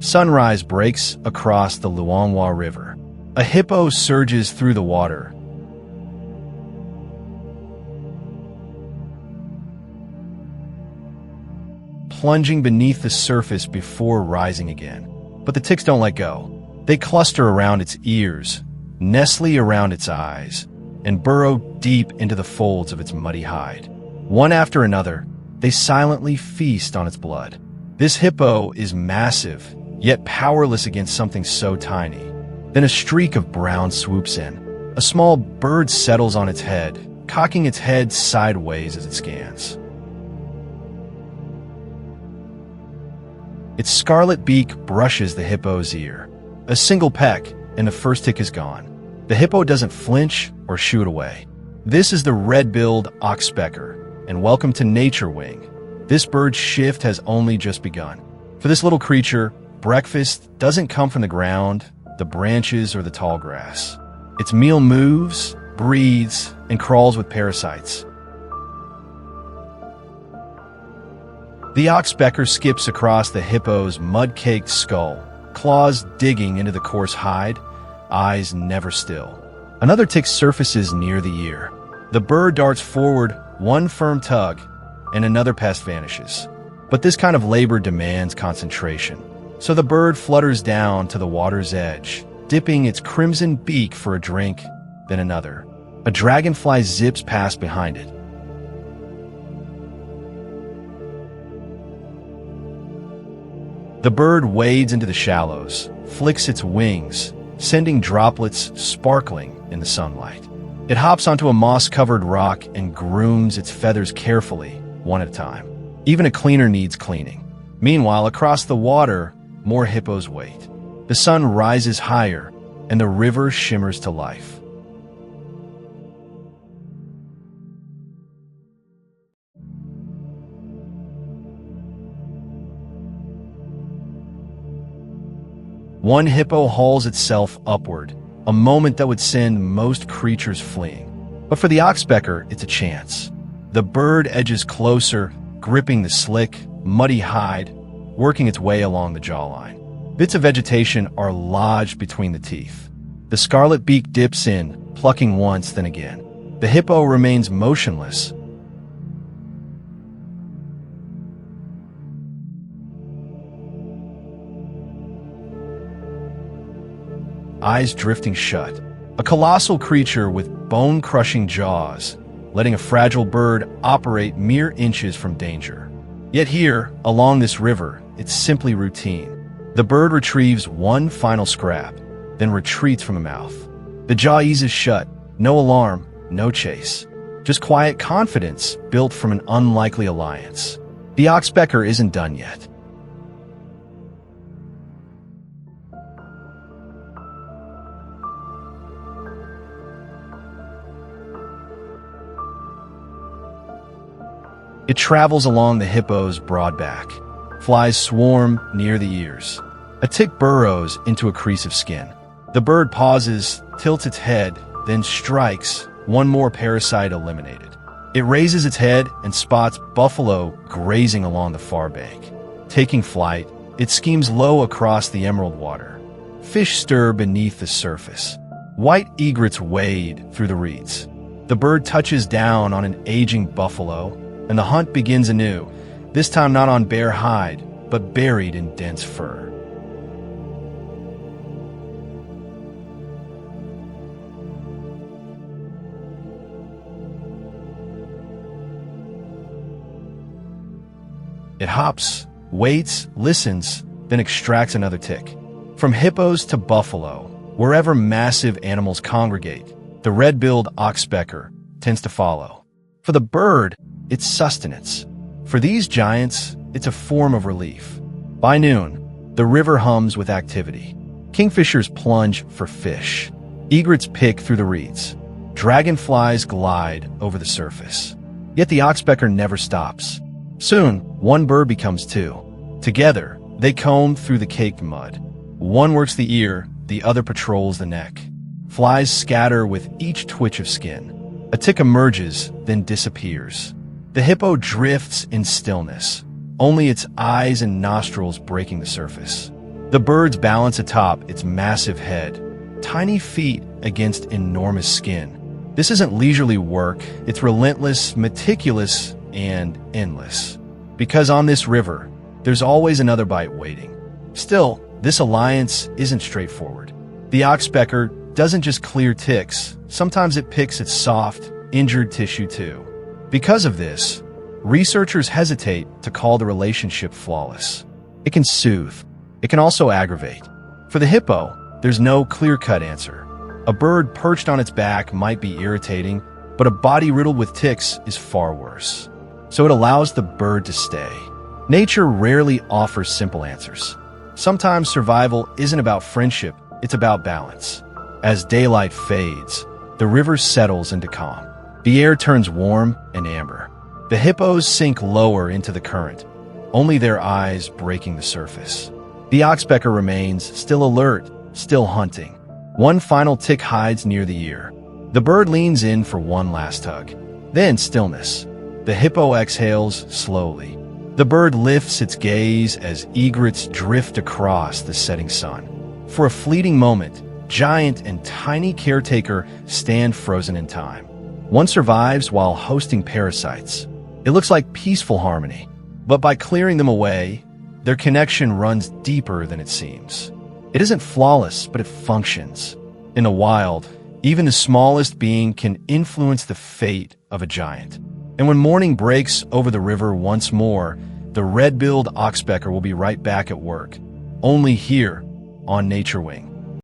Sunrise breaks across the Luangwa River. A hippo surges through the water. Plunging beneath the surface before rising again. But the ticks don't let go. They cluster around its ears, nestle around its eyes, and burrow deep into the folds of its muddy hide. One after another, they silently feast on its blood. This hippo is massive, yet powerless against something so tiny. Then a streak of brown swoops in. A small bird settles on its head, cocking its head sideways as it scans. Its scarlet beak brushes the hippo's ear. A single peck, and the first tick is gone. The hippo doesn't flinch or shoot away. This is the red-billed oxpecker, and welcome to Nature Wing. This bird's shift has only just begun. For this little creature, breakfast doesn't come from the ground, the branches, or the tall grass. Its meal moves, breathes, and crawls with parasites. The oxpecker skips across the hippo's mud-caked skull, claws digging into the coarse hide, eyes never still. Another tick surfaces near the ear. The bird darts forward, one firm tug, and another pest vanishes. But this kind of labor demands concentration. So the bird flutters down to the water's edge, dipping its crimson beak for a drink, then another. A dragonfly zips past behind it. The bird wades into the shallows, flicks its wings, sending droplets sparkling in the sunlight. It hops onto a moss-covered rock and grooms its feathers carefully, one at a time. Even a cleaner needs cleaning. Meanwhile, across the water, more hippos wait. The sun rises higher, and the river shimmers to life. One hippo hauls itself upward, a moment that would send most creatures fleeing. But for the oxpecker, it's a chance. The bird edges closer, gripping the slick, muddy hide, working its way along the jawline. Bits of vegetation are lodged between the teeth. The scarlet beak dips in, plucking once, then again. The hippo remains motionless. Eyes drifting shut. A colossal creature with bone-crushing jaws, letting a fragile bird operate mere inches from danger. Yet here, along this river, it's simply routine. The bird retrieves one final scrap, then retreats from the mouth. The jaw eases shut, no alarm, no chase. Just quiet confidence built from an unlikely alliance. The oxpecker isn't done yet. It travels along the hippo's broad back. Flies swarm near the ears. A tick burrows into a crease of skin. The bird pauses, tilts its head, then strikes, one more parasite eliminated. It raises its head and spots buffalo grazing along the far bank. Taking flight, it skims low across the emerald water. Fish stir beneath the surface. White egrets wade through the reeds. The bird touches down on an aging buffalo, and the hunt begins anew, this time not on bare hide, but buried in dense fur. It hops, waits, listens, then extracts another tick. From hippos to buffalo, wherever massive animals congregate, the red-billed oxpecker tends to follow. For the bird, it's sustenance. For these giants, it's a form of relief. By noon, the river hums with activity. Kingfishers plunge for fish. Egrets pick through the reeds. Dragonflies glide over the surface. Yet the oxpecker never stops. Soon, one bird becomes two. Together, they comb through the caked mud. One works the ear, the other patrols the neck. Flies scatter with each twitch of skin. A tick emerges, then disappears. The hippo drifts in stillness, only its eyes and nostrils breaking the surface. The bird's balance atop its massive head, tiny feet against enormous skin. This isn't leisurely work, it's relentless, meticulous, and endless. Because on this river, there's always another bite waiting. Still, this alliance isn't straightforward. The oxpecker doesn't just clear ticks, sometimes it picks at soft, injured tissue too. Because of this, researchers hesitate to call the relationship flawless. It can soothe. It can also aggravate. For the hippo, there's no clear-cut answer. A bird perched on its back might be irritating, but a body riddled with ticks is far worse. So it allows the bird to stay. Nature rarely offers simple answers. Sometimes survival isn't about friendship, it's about balance. As daylight fades, the river settles into calm. The air turns warm and amber. The hippos sink lower into the current, only their eyes breaking the surface. The oxpecker remains still alert, still hunting. One final tick hides near the ear. The bird leans in for one last hug. Then stillness. The hippo exhales slowly. The bird lifts its gaze as egrets drift across the setting sun. For a fleeting moment, giant and tiny caretaker stand frozen in time. One survives while hosting parasites. It looks like peaceful harmony, but by clearing them away, their connection runs deeper than it seems. It isn't flawless, but it functions. In the wild, even the smallest being can influence the fate of a giant. And when morning breaks over the river once more, the red-billed oxpecker will be right back at work. Only here on Nature Wing.